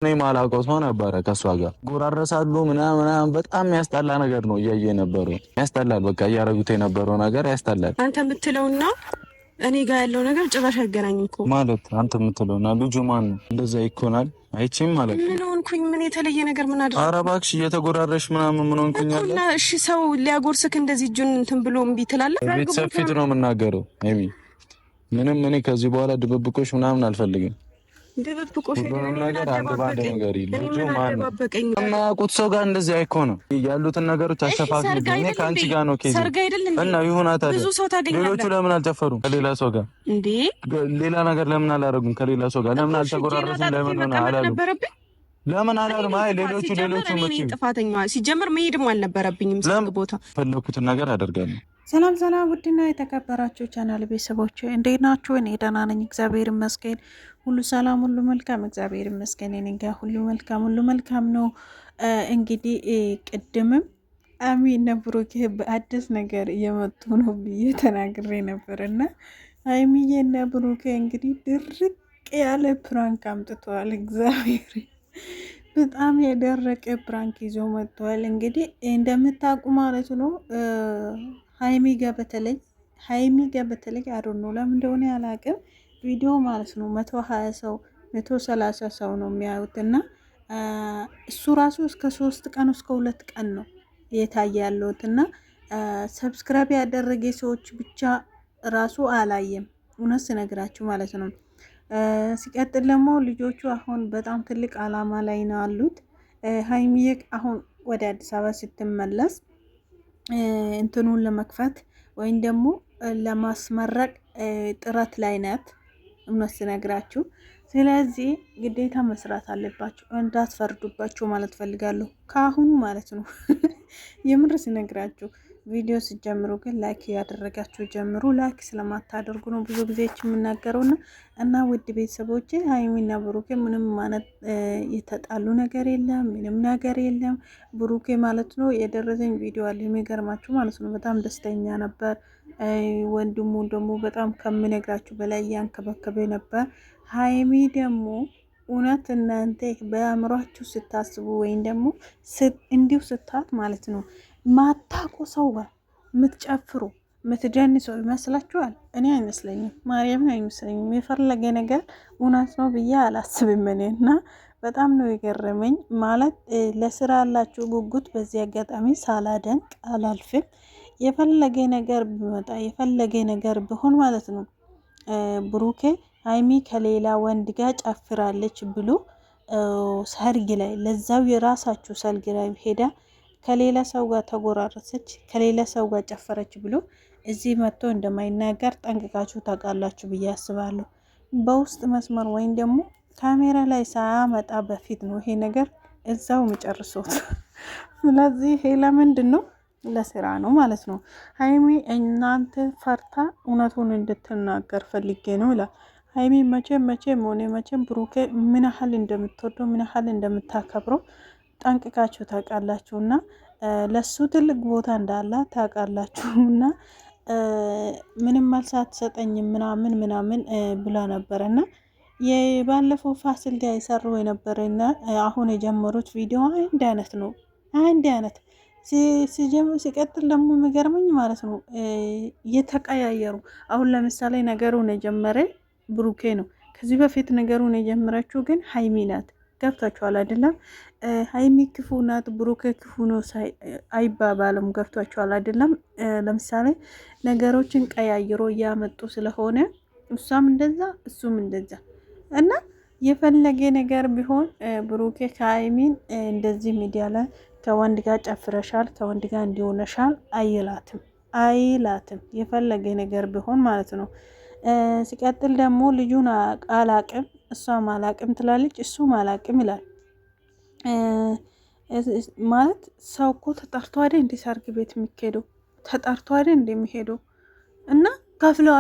እኔ ማላውቀው ሰው ነበረ ከሷ ጋር ጎራረሳሉ ምናምን በጣም ያስጠላ ነገር ነው እያየ ነበረው። ያስጠላል። በቃ እያረጉት የነበረው ነገር ያስጠላል። አንተ የምትለውና እኔ ጋር ያለው ነገር ጭራሽ አይገናኝም እኮ ማለት አንተ የምትለውና ልጁ ማን ነው? እንደዛ ይኮናል አይቼም ማለት ምን ሆንኩኝ? ምን የተለየ ነገር ምን አደረኩ? ኧረ እባክሽ እየተጎራረሽ ምናምን ምን ሆንኩኝ አለ እና እሺ ሰው ሊያጎርስክ እንደዚህ እጁን እንትን ብሎ እምቢ ትላለህ? ቤተሰብ ፊት ነው የምናገረው። ሀይሚ ምንም እኔ ከዚህ በኋላ ድብብቆሽ ምናምን አልፈልግም። ድብብቆሽ ነገር አንድ ባንድ ነገር ልጁ ማን ነው? የማያውቁት ሰው ጋር እንደዚህ አይኮንም። ያሉትን ነገሮች አሸፋፍኝ። እኔ ከአንቺ ጋር ነው ኬዝ እና ይሁናታ። ሌሎቹ ለምን አልጨፈሩም ከሌላ ሰው ጋር እንዴ? ሌላ ነገር ለምን አላረጉም ከሌላ ሰው ጋር? ለምን አልተጎራረሱም? ለምን ሆነ አላሉ? ለምን አላሉም? አይ ሌሎቹ መቼ ጥፋተኛዋ ሲጀምር መሄድም አልነበረብኝም። ቦታ ፈለኩትን ነገር አደርጋለሁ። ሰላም ሰላም፣ ውድና የተከበራችሁ ቻናል ቤተሰቦች እንዴት ናችሁ? እኔ ደህና ነኝ፣ እግዚአብሔር ይመስገን። ሁሉ ሰላም፣ ሁሉ መልካም፣ እግዚአብሔር ይመስገን። እኔ ጋር ሁሉ መልካም ነው። እንግዲህ ቅድምም አሚና ብሩኬ በአዲስ ነገር እየመጡ ነው ብዬ ተናግሬ ነበር እና አሚዬና ብሩኬ እንግዲህ ድርቅ ያለ ፕራንክ አምጥተዋል። እግዚአብሔር በጣም የደረቀ ፕራንክ ይዞ መጥተዋል። እንግዲህ እንደምታውቁ ማለት ነው ሀይሚ ጋር በተለይ አዶ ነው ለምን እንደሆነ ያላቅም ቪዲዮ ማለት ነው 120 ሰው 130 ሰው ነው የሚያዩት እና እሱ ራሱ እስከ 3 ቀን እስከ 2 ቀን ነው የታየ ያለውት እና ሰብስክራይብ ያደረገ ሰዎች ብቻ ራሱ አላየም። እውነት ስነግራችሁ ማለት ነው። ሲቀጥል ደግሞ ልጆቹ አሁን በጣም ትልቅ አላማ ላይ ነው አሉት። ሀይሚዬ አሁን ወደ አዲስ አበባ ስትመለስ እንትኑን ለመክፈት ወይም ደግሞ ለማስመረቅ ጥረት ላይ ናት። እውነት ስነግራችሁ ስለዚህ ግዴታ መስራት አለባችሁ፣ እንዳትፈርዱባችሁ ማለት ፈልጋለሁ ከአሁኑ ማለት ነው። የምር ስነግራችሁ ቪዲዮ ሲጀምሩ ግን ላይክ ያደረጋችሁ ጀምሩ። ላይክ ስለማታደርጉ ነው ብዙ ጊዜ የምናገረውና እና ውድ ቤተሰቦቼ ሀይሚና ብሩኬ ምንም ማለት የተጣሉ ነገር የለም፣ ምንም ነገር የለም። ብሩኬ ማለት ነው የደረሰኝ ቪዲዮ አለ የሚገርማችሁ ማለት ነው። በጣም ደስተኛ ነበር። ወንድሙ ደግሞ በጣም ከምነግራችሁ በላይ ያንከበከበ ነበር። ሀይሚ ደግሞ እውነት እናንተ በአእምሯችሁ ስታስቡ ወይም ደግሞ እንዲሁ ስታት ማለት ነው ማታቆ ሰው ጋር የምትጨፍሩ የምትደንሰው ይመስላችኋል? እኔ አይመስለኝም፣ ማርያምን አይመስለኝም። የፈለገ ነገር እውነት ነው ብዬ አላስብም እኔ እና በጣም ነው የገረመኝ። ማለት ለስራ ያላችሁ ጉጉት በዚህ አጋጣሚ ሳላደንቅ አላልፍም። የፈለገ ነገር ቢመጣ የፈለገ ነገር ቢሆን ማለት ነው ብሩኬ ሀይሚ ከሌላ ወንድ ጋር ጨፍራለች ብሎ ሰርግ ላይ ለዛው የራሳችሁ ሰርግ ላይ ሄዳ ከሌላ ሰው ጋር ተጎራረሰች፣ ከሌላ ሰው ጋር ጨፈረች ብሎ እዚህ መጥቶ እንደማይናገር ጠንቅቃችሁ ታውቃላችሁ ብዬ አስባለሁ። በውስጥ መስመር ወይም ደግሞ ካሜራ ላይ ሳያመጣ በፊት ነው ይሄ ነገር እዛው መጨርሶት። ስለዚህ ይሄ ለምንድን ነው? ለስራ ነው ማለት ነው። ሀይሚ እናንተ ፈርታ እውነቱን እንድትናገር ፈልጌ ነው ይላል። ሀይሚ መቼም ሆነ መቼም ብሩኬ ምን ያህል እንደምትወደው ምን ያህል እንደምታከብረው ጠንቅቃችሁ ታውቃላችሁ እና ለሱ ትልቅ ቦታ እንዳለ ታውቃላችሁ እና ምንም መልስ አትሰጠኝም ምናምን ብላ ነበረ እና የባለፈው ፋሲል ጋር የሰሩ የነበረና አሁን የጀመሩት ቪዲዮ አንድ አይነት ነው። አንድ አይነት ሲቀጥል ደግሞ የሚገርመኝ ማለት ነው እየተቀያየሩ አሁን ለምሳሌ ነገሩን የጀመረ ብሩኬ ነው። ከዚህ በፊት ነገሩን የጀመረችው ግን ሀይሚ ናት። ገብቷችኋል አይደለም? ሀይሚ ክፉ ናት ብሩኬ ክፉ ነው አይባባልም። ገብቷችኋል አይደለም? ለምሳሌ ነገሮችን ቀያይሮ እያመጡ ስለሆነ እሷም እንደዛ እሱም እንደዛ እና የፈለገ ነገር ቢሆን ብሩኬ ከሀይሚን እንደዚህ ሚዲያ ላይ ከወንድ ጋር ጨፍረሻል ከወንድ ጋር እንዲሆነሻል አይላትም የፈለገ ነገር ቢሆን ማለት ነው። ሲቀጥል ደግሞ ልጁን አላቅም እሷም አላቅም ትላለች፣ እሱም አላቅም ይላል። ማለት ሰው እኮ ተጠርቶ አይደል እንደ ሰርግ ቤት የሚሄደው? ተጠርቶ አይደል እንደሚሄደው እና ከፍለው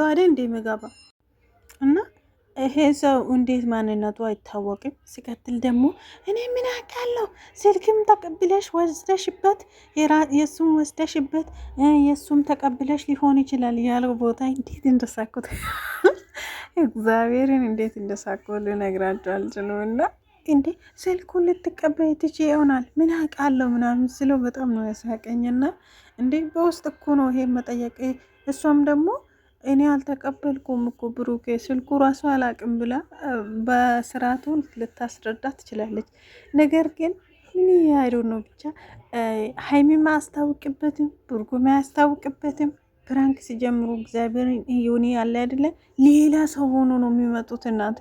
አይደል እንደሚገባ እና ይሄ ሰው እንዴት ማንነቱ አይታወቅም። ሲቀጥል ደግሞ እኔ ምን አውቃለሁ ስልክም ተቀብለሽ ወስደሽበት የሱም ወስደሽበት የሱም ተቀብለሽ ሊሆን ይችላል ያለው ቦታ እንዴት እንደሳኩት እግዚአብሔርን እንዴት እንደሳቀው ልነግራቸው አልችልም። እና እንዴ ስልኩን ልትቀበይ ትቼ ይሆናል ምን አውቃለሁ ምናምን ስለው በጣም ነው ያሳቀኝና እንዴ በውስጥ እኮ ነው ይሄ መጠየቅ። እሷም ደግሞ እኔ አልተቀበልኩም እኮ ብሩኬ ስልኩ ራሱ አላቅም ብላ በስርዓቱ ልታስረዳ ትችላለች። ነገር ግን ምን ያይሩ ነው ብቻ ሀይሚም አያስታውቅበትም ብሩኬም አያስታውቅበትም። ፕራንክ ሲጀምሩ እግዚአብሔር ይሁን ያለ አይደለ ሌላ ሰው ሆኖ ነው የሚመጡት። እናንተ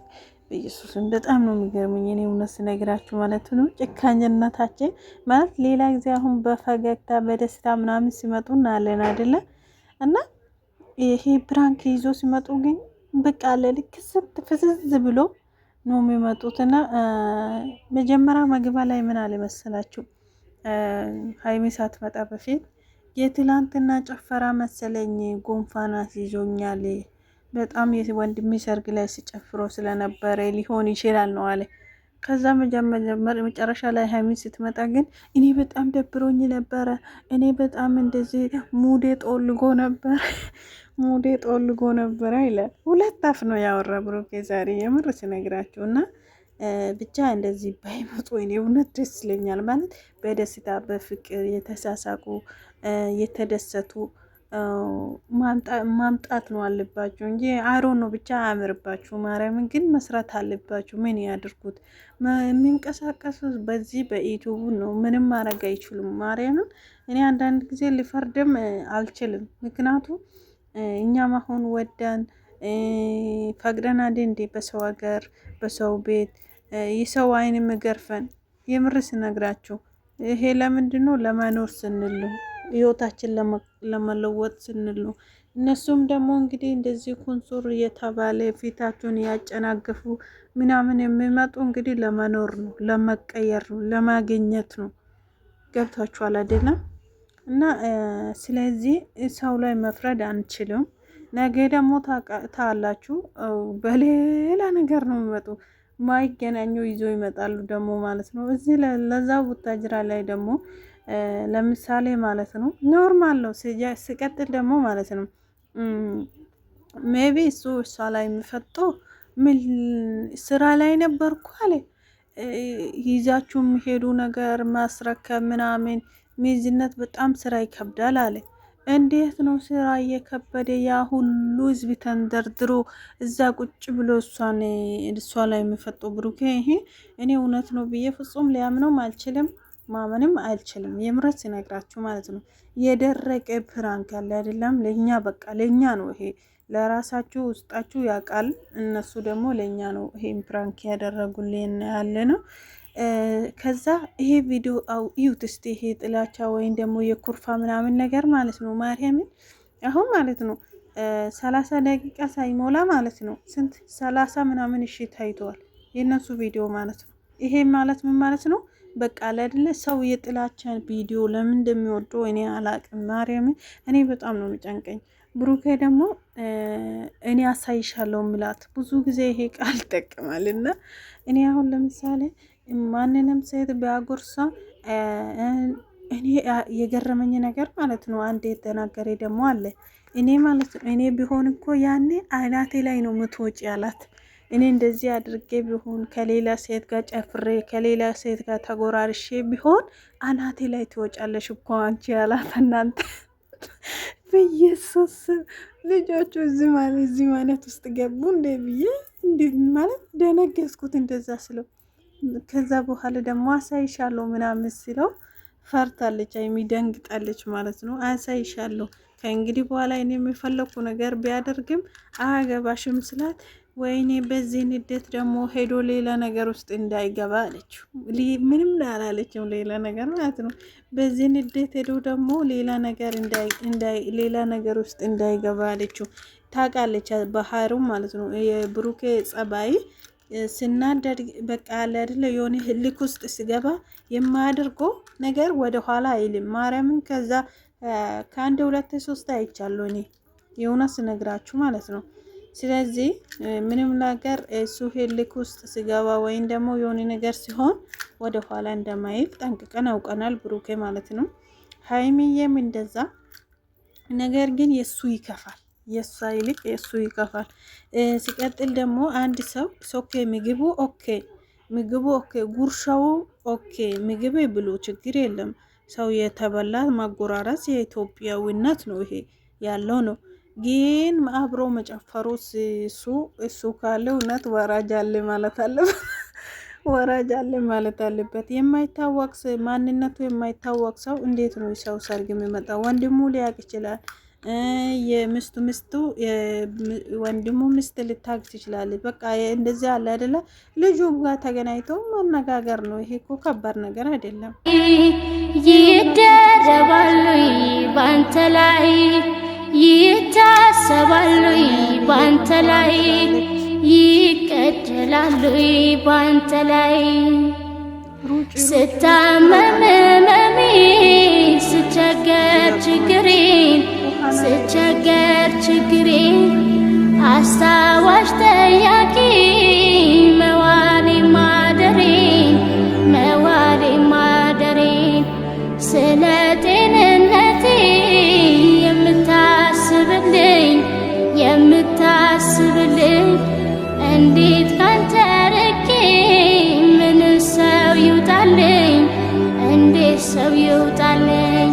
በኢየሱስም በጣም ነው የሚገርመኝ። እኔ እውነት ስነግራችሁ ማለት ነው ጭካኝነታችን ማለት ሌላ ጊዜ አሁን በፈገግታ በደስታ ምናምን ሲመጡ እናያለን አይደለ እና ይሄ ፕራንክ ይዞ ሲመጡ ግን በቃ ለልክ ስት ፍዝዝ ብሎ ነው የሚመጡትና መጀመሪያ መግቢያ ላይ ምን አለ መሰላችሁ ሀይሚ ሳትመጣ በፊት የትላንትና ጨፈራ መሰለኝ ጉንፋን ይዞኛል በጣም የወንድሜ ሰርግ ላይ ሲጨፍሮ ስለነበረ ሊሆን ይችላል ነው አለ። ከዛ መጨረሻ ላይ ሀይሚ ስትመጣ ግን እኔ በጣም ደብሮኝ ነበረ፣ እኔ በጣም እንደዚህ ሙዴ ጦልጎ ነበረ ይላል። ሁለት አፍ ነው ያወራ ብሩኬ ዛሬ የምር ሲነግራችሁ እና ብቻ እንደዚህ ባይመጡ እኔ እውነት ደስ ይለኛል። ማለት በደስታ በፍቅር የተሳሳቁ የተደሰቱ ማምጣት ነው አለባችሁ እንጂ አሮ ነው ብቻ አያምርባችሁ። ማርያምን ግን መስራት አለባችሁ። ምን ያድርጉት የሚንቀሳቀሱ በዚህ በዩቲዩብ ነው። ምንም ማድረግ አይችሉም። ማርያምን እኔ አንዳንድ ጊዜ ሊፈርድም አልችልም። ምክንያቱም እኛም አሁን ወዳን ፈቅደን አደ እንዴ በሰው ሀገር በሰው ቤት የሰው አይን መገርፈን የምር ስነግራችሁ ይሄ ለምንድን ነው? ለመኖር ስንል ነው። ህይወታችን ለመለወጥ ስንል ነው። እነሱም ደግሞ እንግዲህ እንደዚህ ኩንሱር እየተባለ ፊታቸውን ያጨናገፉ ምናምን የሚመጡ እንግዲህ ለመኖር ነው፣ ለመቀየር ነው፣ ለማግኘት ነው። ገብታችኋል አይደለም? እና ስለዚህ ሰው ላይ መፍረድ አንችልም። ነገ ደግሞ ታላችሁ በሌላ ነገር ነው የሚመጡ ማይገናኙ ይዞ ይመጣሉ ደግሞ ማለት ነው። እዚህ ለዛው ቡታጅራ ላይ ደግሞ ለምሳሌ ማለት ነው ኖርማል ነው። ሲቀጥል ደግሞ ማለት ነው ሜቢ እሷ ላይ የሚፈጦ ምን ስራ ላይ ነበርኩ አለ ይዛችሁ የሚሄዱ ነገር ማስረከብ ምናምን ሚዝነት በጣም ስራ ይከብዳል አለ። እንዴት ነው ስራ እየከበደ ያ ሁሉ ህዝብ ተንደርድሮ እዛ ቁጭ ብሎ እሷ ላይ የሚፈጠው ብሩኬ? ይሄ እኔ እውነት ነው ብዬ ፍጹም ሊያምነውም አልችልም፣ ማመንም አልችልም። የምረት ሲነግራችሁ ማለት ነው የደረቀ ፕራንክ ያለ አይደለም። ለኛ በቃ ለኛ ነው ይሄ። ለራሳችሁ ውስጣችሁ ያውቃል፣ እነሱ ደግሞ ለኛ ነው ይሄን ፕራንክ ያደረጉልን ያለ ነው። ከዛ ይሄ ቪዲዮ እዩት እስቲ። ይሄ ጥላቻ ወይም ደግሞ የኩርፋ ምናምን ነገር ማለት ነው ማርያምን አሁን ማለት ነው 30 ደቂቃ ሳይሞላ ማለት ነው ስንት 30 ምናምን እሺ ታይተዋል የነሱ ቪዲዮ ማለት ነው። ይሄ ማለት ምን ማለት ነው? በቃ አይደለ ሰው የጥላቻን ቪዲዮ ለምን እንደሚወደው እኔ አላቅም። ማርያምን እኔ በጣም ነው የሚጨንቀኝ። ብሩኬ ደግሞ እኔ አሳይሻለሁ ምላት ብዙ ጊዜ ይሄ ቃል ይጠቀማልና እኔ አሁን ለምሳሌ ማንንም ሴት ቢያጎርሳ እኔ የገረመኝ ነገር ማለት ነው አንድ የተናገረ ደግሞ አለ። እኔ ማለት ነው እኔ ቢሆን እኮ ያኔ አናቴ ላይ ነው ምትወጪ ያላት። እኔ እንደዚህ አድርጌ ቢሆን ከሌላ ሴት ጋር ጨፍሬ ከሌላ ሴት ጋር ተጎራርሼ ቢሆን አናቴ ላይ ትወጫለሽ እኮ አንቺ ያላት። እናንተ በኢየሱስ ልጆቹ እዚህ ማለት ውስጥ ገቡ እንደ ብዬ እንዴት ማለት ደነገስኩት እንደዛ ስለው። ከዛ በኋላ ደግሞ አሳይሻለሁ ምናምን ሲለው ፈርታለች፣ የሚደንግጣለች ማለት ነው። አሳይሻለሁ ከእንግዲህ በኋላ እኔ የሚፈለኩ ነገር ቢያደርግም አያገባሽም ስላት፣ ወይኔ በዚህ ንዴት ደግሞ ሄዶ ሌላ ነገር ውስጥ እንዳይገባ አለችው። ምንም አላለችም፣ ሌላ ነገር ማለት ነው። በዚህ ንዴት ሄዶ ደግሞ ሌላ ነገር ውስጥ እንዳይገባ አለችው። ታውቃለች ባህሩ ማለት ነው የብሩኬ ጸባይ ስናደድ በቃ አለ አይደለ የሆነ ህልክ ውስጥ ሲገባ የማያደርገው ነገር ወደ ኋላ አይልም። ማርያምን ከዛ ከአንድ 2 3 አይቻለሁ እኔ የእውነት ስነግራችሁ ማለት ነው። ስለዚህ ምንም ነገር እሱ ህልክ ውስጥ ሲገባ ወይም ደግሞ የሆነ ነገር ሲሆን ወደ ኋላ እንደማይል ጠንቅቀን አውቀናል ብሩኬ ማለት ነው። ሀይሚዬም እንደዛ። ነገር ግን የሱ ይከፋል የሷ ይልቅ የሱ ይከፋል። ሲቀጥል ደግሞ አንድ ሰው ኦኬ ምግቡ ኦኬ ጉርሻው ኦኬ ምግብ ብሉ ችግር የለም። ሰው የተበላ ማጎራረስ የኢትዮጵያዊነት ነው። ይሄ ያለው ነው። ግን አብሮ መጨፈሩስ እሱ ካለ እውነት ወራጅ አለ ማለት አለበት። ወራጅ አለ ማለት አለበት። የማይታወቅ ማንነቱ የማይታወቅ ሰው እንዴት ነው ሰው ሰርግ የሚመጣ? ወንድሙ ሊያቅ ይችላል። የሚስቱ ወንድሙ ሚስት ልታግ ትችላለች። በቃ እንደዚህ አለ አይደለ? ልጁ ጋር ተገናኝቶ መነጋገር ነው። ይሄ እኮ ከባድ ነገር አይደለም። ይደረባሉ ባንተ ላይ ይታሰባሉ ባንተ ላይ ይቀደላሉ ባንተ ላይ ስታመም መሚ ስቸገር ችግሬን አስታዋሽ ጠያቂ መዋሌ ማደሬን ስለ ጤንነቴ የምታስብልኝ እንዴት ካንተ ርቄ ምን ሰው ይውጣልኝ? እንዴት ሰው ይውጣልኝ?